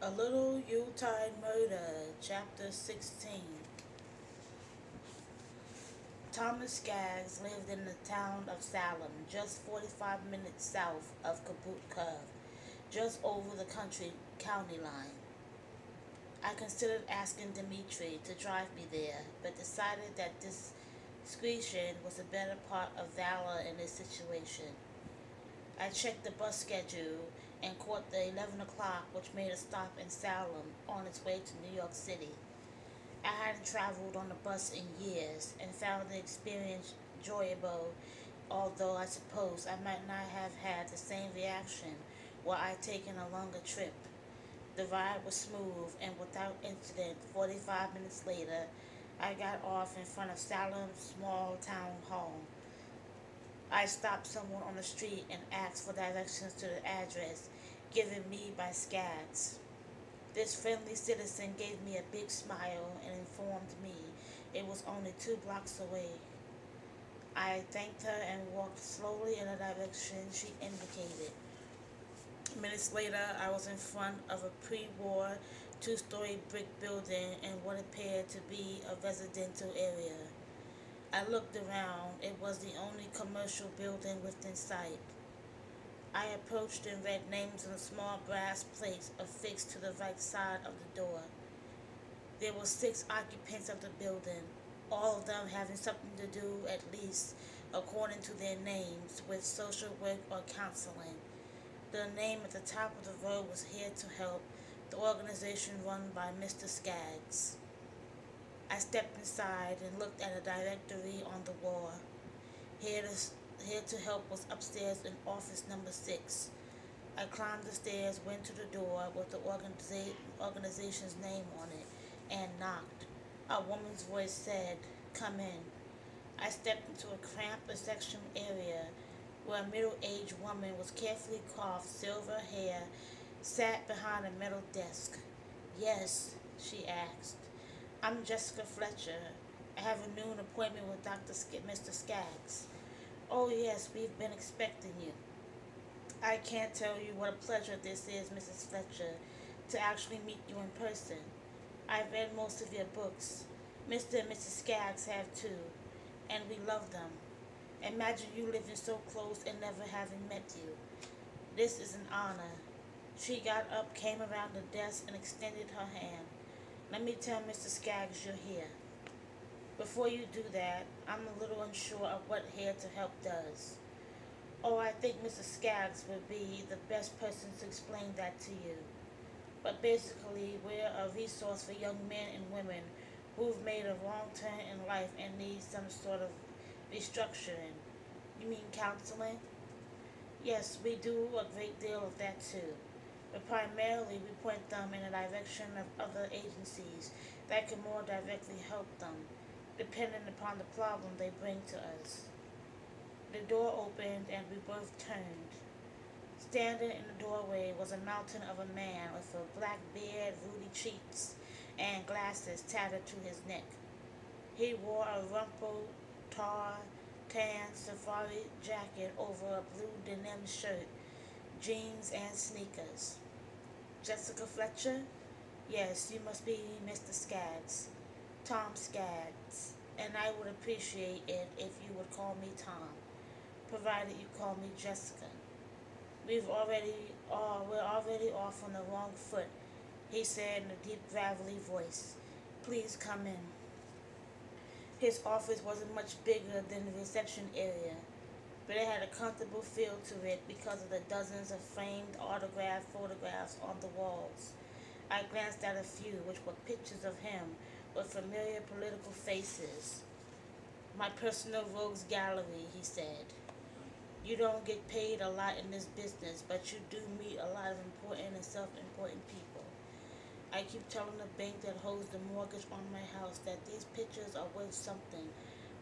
A Little Yuletide Murder, Chapter 16. Thomas Skaggs lived in the town of Salem, just 45 minutes south of Kaboot Cove, just over the county line. I considered asking Dimitri to drive me there, but decided that discretion was the better part of valor in this situation. I checked the bus schedule and caught the 11 o'clock, which made a stop in Salem on its way to New York City. I hadn't traveled on a bus in years and found the experience enjoyable, although I suppose I might not have had the same reaction were I taken a longer trip. The ride was smooth and without incident. 45 minutes later, I got off in front of Salem's small town hall. I stopped someone on the street and asked for directions to the address given me by Skaggs. This friendly citizen gave me a big smile and informed me it was only 2 blocks away. I thanked her and walked slowly in the direction she indicated. Minutes later, I was in front of a pre-war two-story brick building in what appeared to be a residential area. I looked around. It was the only commercial building within sight. I approached and read names on a small brass plates affixed to the right side of the door. There were 6 occupants of the building, all of them having something to do, at least according to their names, with social work or counseling. The name at the top of the row was Here to Help, the organization run by Mr. Skaggs. I stepped inside and looked at a directory on the wall. Here to Help was upstairs in office number 6. I climbed the stairs, went to the door with the organization's name on it, and knocked. A woman's voice said, "Come in." I stepped into a cramped reception area where a middle-aged woman with carefully coiffed silver hair sat behind a metal desk. "Yes," she asked. "I'm Jessica Fletcher. I have a noon appointment with Mr. Skaggs." "Oh, yes, we've been expecting you." "I can't tell you what a pleasure this is, Mrs. Fletcher, to actually meet you in person. I've read most of your books. Mr. and Mrs. Skaggs have too, and we love them. Imagine you living so close and never having met you. This is an honor." She got up, came around the desk, and extended her hand. "Let me tell Mr. Skaggs you're here." "Before you do that, I'm a little unsure of what Here to Help does." "Oh, I think Mr. Skaggs would be the best person to explain that to you. But basically, we're a resource for young men and women who've made a wrong turn in life and need some sort of restructuring." "You mean counseling?" "Yes, we do a great deal of that too. But primarily we point them in the direction of other agencies that can more directly help them, depending upon the problem they bring to us." The door opened and we both turned. Standing in the doorway was a mountain of a man with a black beard, ruddy cheeks, and glasses tattered to his neck. He wore a rumpled, tan safari jacket over a blue denim shirt, jeans, and sneakers. "Jessica Fletcher? Yes, you must be Mr. Skaggs. Tom Skaggs. And I would appreciate it if you would call me Tom, provided you call me Jessica. We're already off on the wrong foot," he said in a deep, gravelly voice. "Please come in." His office wasn't much bigger than the reception area, but it had a comfortable feel to it because of the dozens of framed autographed photographs on the walls. I glanced at a few, which were pictures of him with familiar political faces. "My personal rogues gallery," he said. "You don't get paid a lot in this business, but you do meet a lot of important and self-important people. I keep telling the bank that holds the mortgage on my house that these pictures are worth something,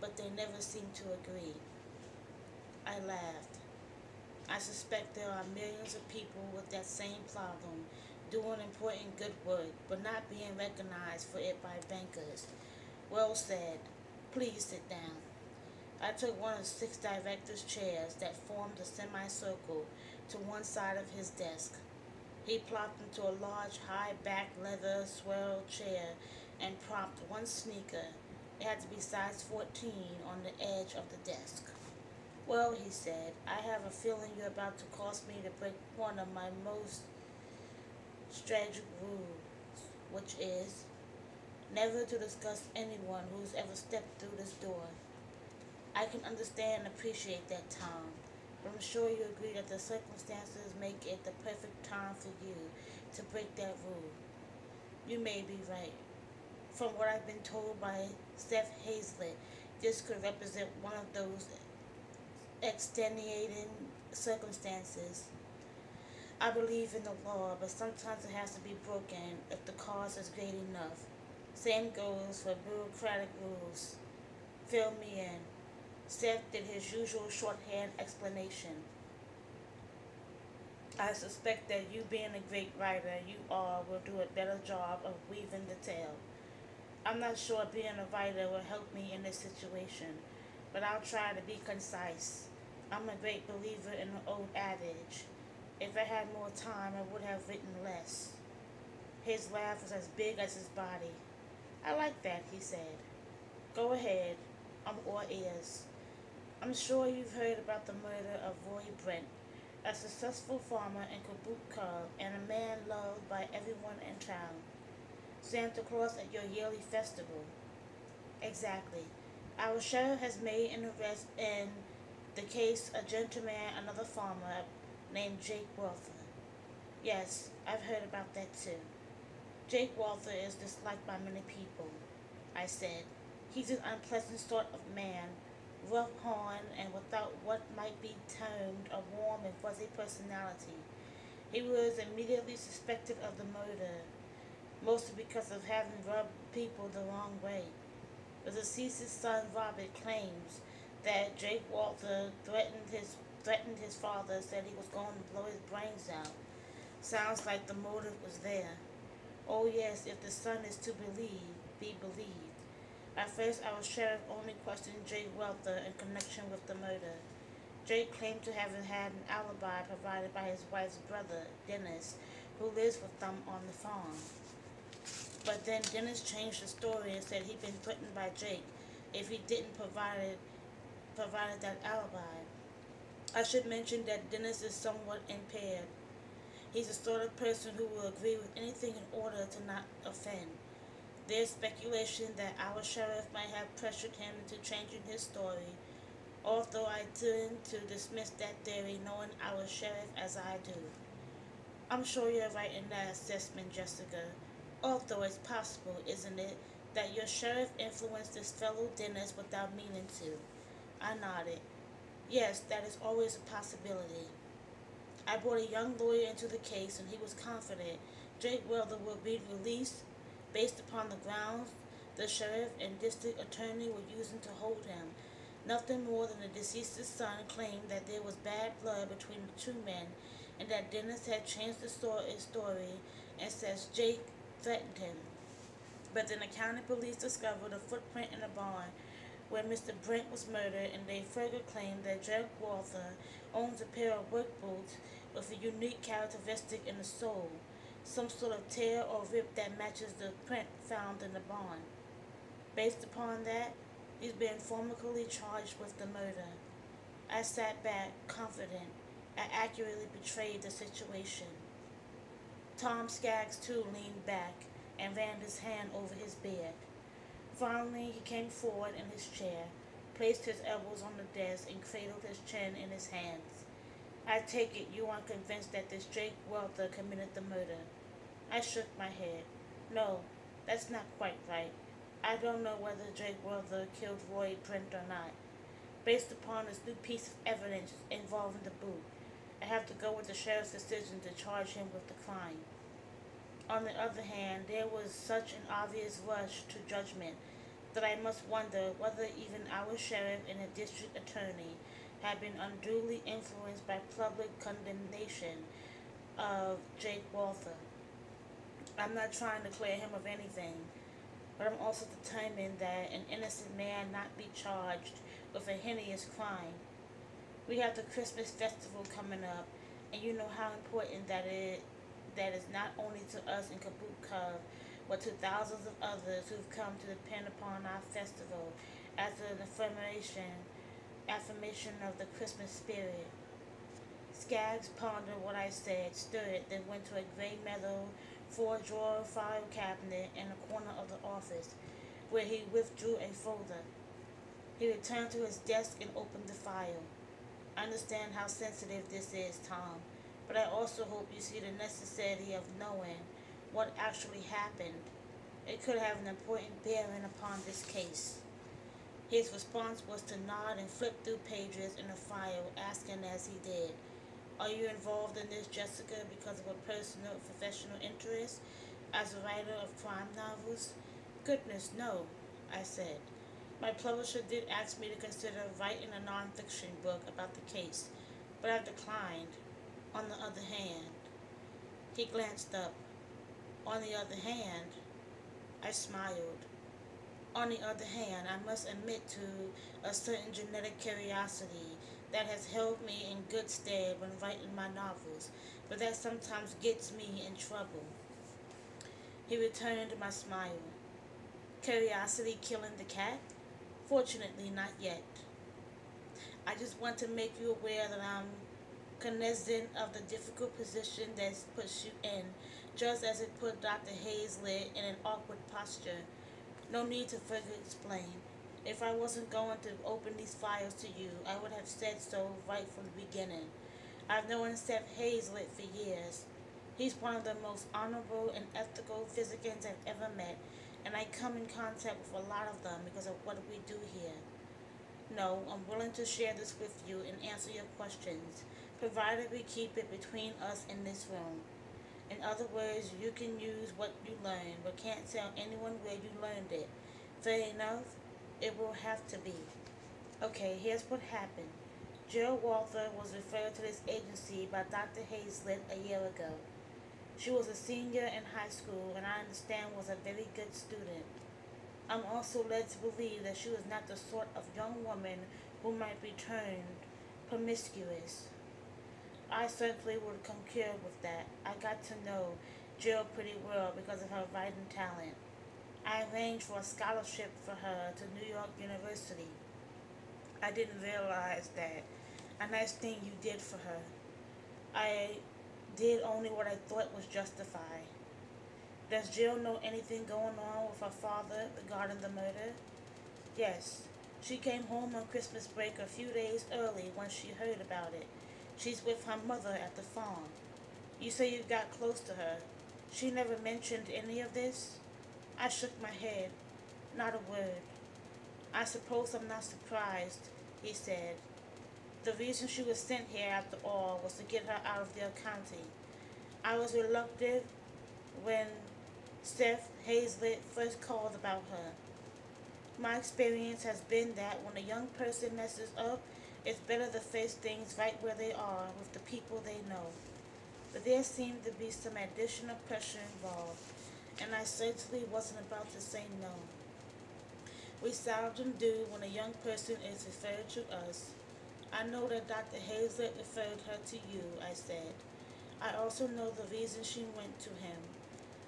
but they never seem to agree." I laughed. "I suspect there are millions of people with that same problem, doing important good work, but not being recognized for it by bankers." "Well said. Please sit down." I took one of 6 directors' chairs that formed a semicircle to one side of his desk. He plopped into a large, high-backed leather swirl chair and propped one sneaker, it had to be size 14, on the edge of the desk. Well, he said, I have a feeling you're about to cause me to break one of my most strategic rules, which is never to discuss anyone who's ever stepped through this door. I can understand and appreciate that, Tom, but I'm sure you agree that the circumstances make it the perfect time for you to break that rule. You may be right. From what I've been told by Seth Hazlett, this could represent one of those extenuating circumstances. I believe in the law, but sometimes it has to be broken if the cause is great enough. Same goes for bureaucratic rules. Fill me in. Seth did his usual shorthand explanation. I suspect that you being a great writer you are will do a better job of weaving the tale. I'm not sure being a writer will help me in this situation, but I'll try to be concise. I'm a great believer in the old adage. If I had more time, I would have written less. His laugh was as big as his body. I like that, he said. Go ahead. I'm all ears. I'm sure you've heard about the murder of Roy Brent, a successful farmer in Kabuki and a man loved by everyone in town. Santa Claus at your yearly festival. Exactly. Our sheriff has made an arrest in the case a gentleman, another farmer named Jake Walther. Yes, I've heard about that too. Jake Walther is disliked by many people, I said. He's an unpleasant sort of man, rough-horned and without what might be termed a warm and fuzzy personality. He was immediately suspected of the murder, mostly because of having rubbed people the wrong way. The deceased's son Robert claims that Jake Walther threatened his father, said he was going to blow his brains out. Sounds like the motive was there. Oh yes, if the son is to be believed. At first, our sheriff only questioned Jake Walther in connection with the murder. Jake claimed to have had an alibi provided by his wife's brother, Dennis, who lives with them on the farm. But then Dennis changed the story and said he'd been threatened by Jake if he didn't provided that alibi. I should mention that Dennis is somewhat impaired. He's the sort of person who will agree with anything in order to not offend. There's speculation that our sheriff might have pressured him into changing his story, although I tend to dismiss that theory knowing our sheriff as I do. I'm sure you're right in that assessment, Jessica. Although it's possible, isn't it, that your sheriff influenced this fellow Dennis without meaning to? I nodded. Yes, that is always a possibility. I brought a young lawyer into the case, and he was confident Jake Welder would be released based upon the grounds the sheriff and district attorney were using to hold him. Nothing more than the deceased's son claimed that there was bad blood between the two men, and that Dennis had changed the story and says Jake threatened him. But then the county police discovered a footprint in a barn where Mr. Brent was murdered, and they further claimed that Jake Walther owns a pair of work boots with a unique characteristic in the sole, some sort of tear or rip that matches the print found in the barn. Based upon that, he's been formally charged with the murder. I sat back, confident. I accurately portrayed the situation. Tom Skaggs, too, leaned back and ran his hand over his beard. Finally, he came forward in his chair, placed his elbows on the desk, and cradled his chin in his hands. I take it you aren't convinced that this Jake Walther committed the murder. I shook my head. No, that's not quite right. I don't know whether Jake Walther killed Roy Brent or not. Based upon this new piece of evidence involving the boot, I have to go with the sheriff's decision to charge him with the crime. On the other hand, there was such an obvious rush to judgment that I must wonder whether even our sheriff and the district attorney had been unduly influenced by public condemnation of Jake Walther. I'm not trying to clear him of anything, but I'm also determined that an innocent man not be charged with a heinous crime. We have the Christmas festival coming up, and you know how important that is not only to us in Kabuk Cove, but to thousands of others who've come to depend upon our festival as an affirmation of the Christmas spirit. Skaggs pondered what I said, stirred, then went to a gray metal four-drawer file cabinet in a corner of the office, where he withdrew a folder. He returned to his desk and opened the file. I understand how sensitive this is, Tom, but I also hope you see the necessity of knowing what actually happened. It could have an important bearing upon this case. His response was to nod and flip through pages in the file, asking as he did, "Are you involved in this, Jessica, because of a personal or professional interest as a writer of crime novels?" "Goodness, no," I said. "My publisher did ask me to consider writing a nonfiction book about the case, but I've declined. On the other hand," he glanced up. "On the other hand," I smiled. "On the other hand, I must admit to a certain genetic curiosity that has held me in good stead when writing my novels, but that sometimes gets me in trouble." He returned my smile. "Curiosity killing the cat?" "Fortunately, not yet. I just want to make you aware that I'm cognizant of the difficult position that puts you in, just as it put Dr. Hazlitt in an awkward posture. No need to further explain. If I wasn't going to open these files to you, I would have said so right from the beginning. I've known Seth Hazlitt for years. He's one of the most honorable and ethical physicians I've ever met, and I come in contact with a lot of them because of what we do here. No, I'm willing to share this with you and answer your questions, provided we keep it between us in this room. In other words, you can use what you learned, but can't tell anyone where you learned it. Fair enough? It will have to be. Okay, here's what happened. Jill Walther was referred to this agency by Dr. Hazlitt a year ago. She was a senior in high school and I understand was a very good student. I'm also led to believe that she was not the sort of young woman who might be termed promiscuous. I certainly would concur with that. I got to know Jill pretty well because of her writing talent. I arranged for a scholarship for her to New York University. I didn't realize that. A nice thing you did for her. I did only what I thought was justified. Does Jill know anything going on with her father regarding the murder? Yes. She came home on Christmas break a few days early when she heard about it. She's with her mother at the farm. You say you got close to her. She never mentioned any of this? I shook my head. Not a word. I suppose I'm not surprised, he said. The reason she was sent here after all was to get her out of their county. I was reluctant when Seth Hazlitt first called about her. My experience has been that when a young person messes up, it's better to face things right where they are with the people they know. But there seemed to be some additional pressure involved, and I certainly wasn't about to say no. We seldom do when a young person is referred to us. I know that Dr. Hazlitt referred her to you, I said. I also know the reason she went to him.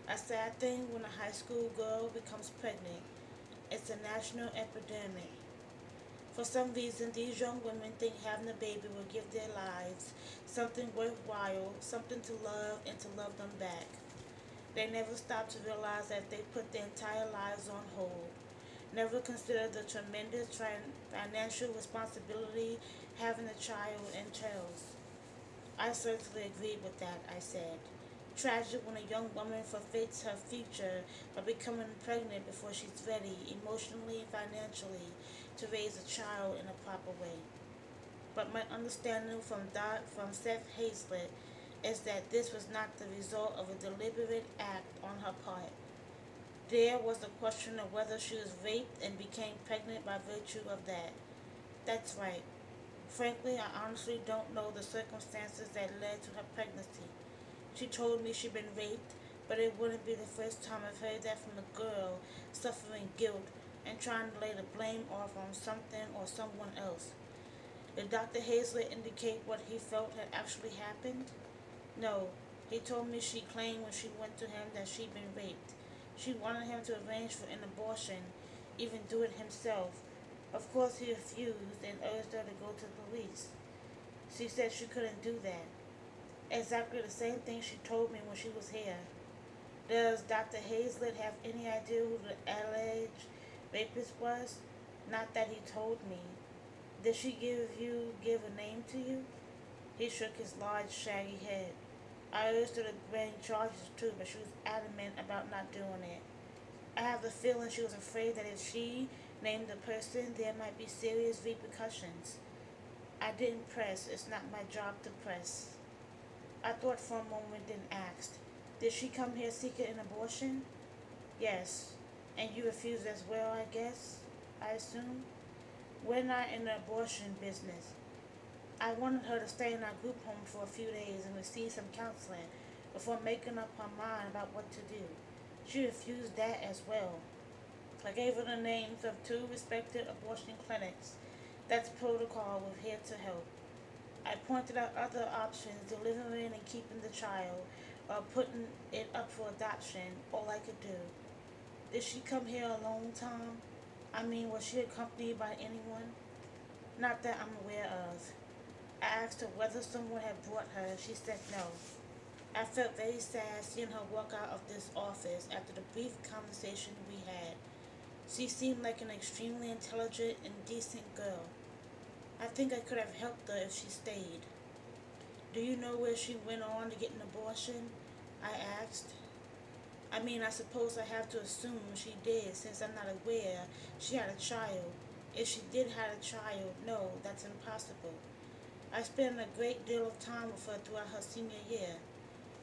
A sad thing when a high school girl becomes pregnant. It's a national epidemic. For some reason, these young women think having a baby will give their lives something worthwhile, something to love and to love them back. They never stop to realize that they put their entire lives on hold. Never consider the tremendous financial responsibility having a child entails. I certainly agreed with that, I said. Tragic when a young woman forfeits her future by becoming pregnant before she's ready, emotionally and financially, to raise a child in a proper way. But my understanding from Seth Hazlitt is that this was not the result of a deliberate act on her part. There was the question of whether she was raped and became pregnant by virtue of that. That's right. Frankly, I honestly don't know the circumstances that led to her pregnancy. She told me she'd been raped, but it wouldn't be the first time I've heard that from a girl suffering guilt and trying to lay the blame off on something or someone else. Did Dr. Hazlitt indicate what he felt had actually happened? No, He told me she claimed when she went to him that she'd been raped. She wanted him to arrange for an abortion, even do it himself. Of course he refused and urged her to go to the police. She said she couldn't do that. Exactly the same thing she told me when she was here. Does Dr. Hazlett have any idea who the alleged rapist was? Not that he told me. Did she give a name to you? He shook his large, shaggy head. I urged her to bring charges too, but she was adamant about not doing it. I have the feeling she was afraid that if she named the person, there might be serious repercussions. I didn't press. It's not my job to press. I thought for a moment, then asked, did she come here seeking an abortion? Yes. And you refused as well, I guess? I assume? We're not in the abortion business. I wanted her to stay in our group home for a few days and receive some counseling before making up her mind about what to do. She refused that as well. I gave her the names of 2 respected abortion clinics. That's protocol. We're here to help. I pointed out other options, delivering and keeping the child, or putting it up for adoption, all I could do. Did she come here alone, Tom? I mean, was she accompanied by anyone? Not that I'm aware of. I asked her whether someone had brought her. She said no. I felt very sad seeing her walk out of this office after the brief conversation we had. She seemed like an extremely intelligent and decent girl. I think I could have helped her if she stayed. Do you know where she went on to get an abortion? I asked. I mean, I suppose I have to assume she did, since I'm not aware she had a child. If she did have a child, no, that's impossible. I spent a great deal of time with her throughout her senior year.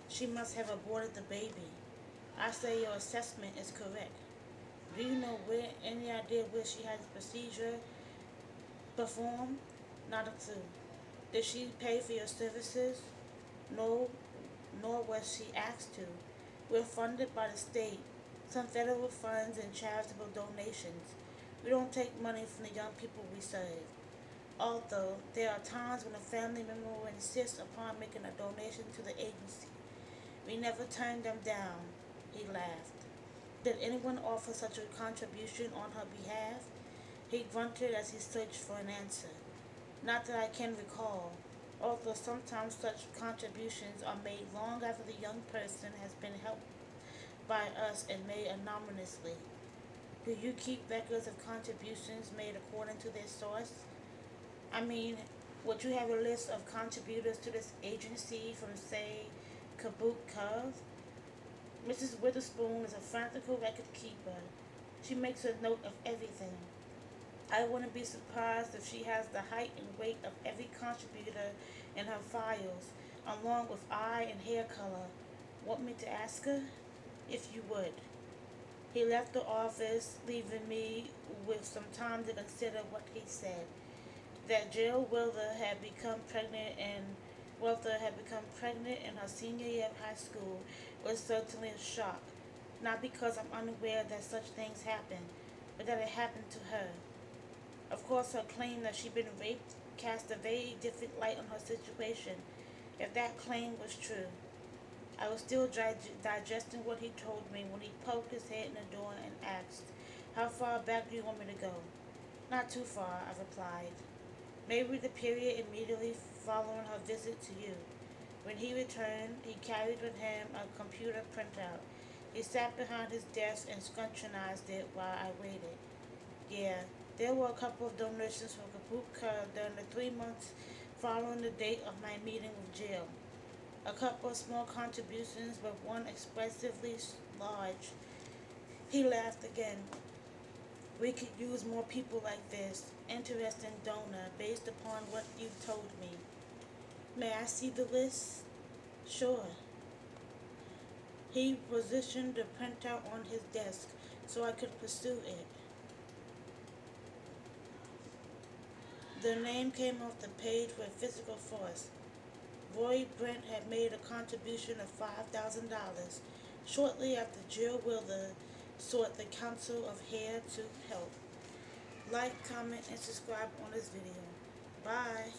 She must have aborted the baby. I say your assessment is correct. Do you know any idea where she had the procedure performed? Not a clue. Did she pay for your services? No, nor was she asked to. We're funded by the state, some federal funds and charitable donations. We don't take money from the young people we serve. Although there are times when a family member will insist upon making a donation to the agency. We never turn them down. He laughed. Did anyone offer such a contribution on her behalf? He grunted as he searched for an answer. Not that I can recall, although sometimes such contributions are made long after the young person has been helped by us and made anonymously. Do you keep records of contributions made according to their source? I mean, would you have a list of contributors to this agency from, say, Kaboot Cove? Mrs. Witherspoon is a frantical record keeper. She makes a note of everything. I wouldn't be surprised if she has the height and weight of every contributor in her files, along with eye and hair color. Want me to ask her? If you would. He left the office, leaving me with some time to consider what he said. That Jill Wilder had become pregnant in her senior year of high school was certainly a shock. Not because I'm unaware that such things happen, but that it happened to her. Of course, her claim that she'd been raped cast a very different light on her situation, if that claim was true. I was still digesting what he told me when he poked his head in the door and asked, how far back do you want me to go? Not too far, I replied. Maybe the period immediately following her visit to you. When he returned, he carried with him a computer printout. He sat behind his desk and scrutinized it while I waited. Yeah, there were a couple of donations from Kabuka during the 3 months following the date of my meeting with Jill. A couple of small contributions, but one expressively large. He laughed again. We could use more people like this, interesting donor, based upon what you've told me. May I see the list? Sure. He positioned the printout on his desk so I could pursue it. The name came off the page with physical force. Roy Brent had made a contribution of $5,000 shortly after Jill Wilder sought the counsel of Hair to Help. Like, comment, and subscribe on this video. Bye.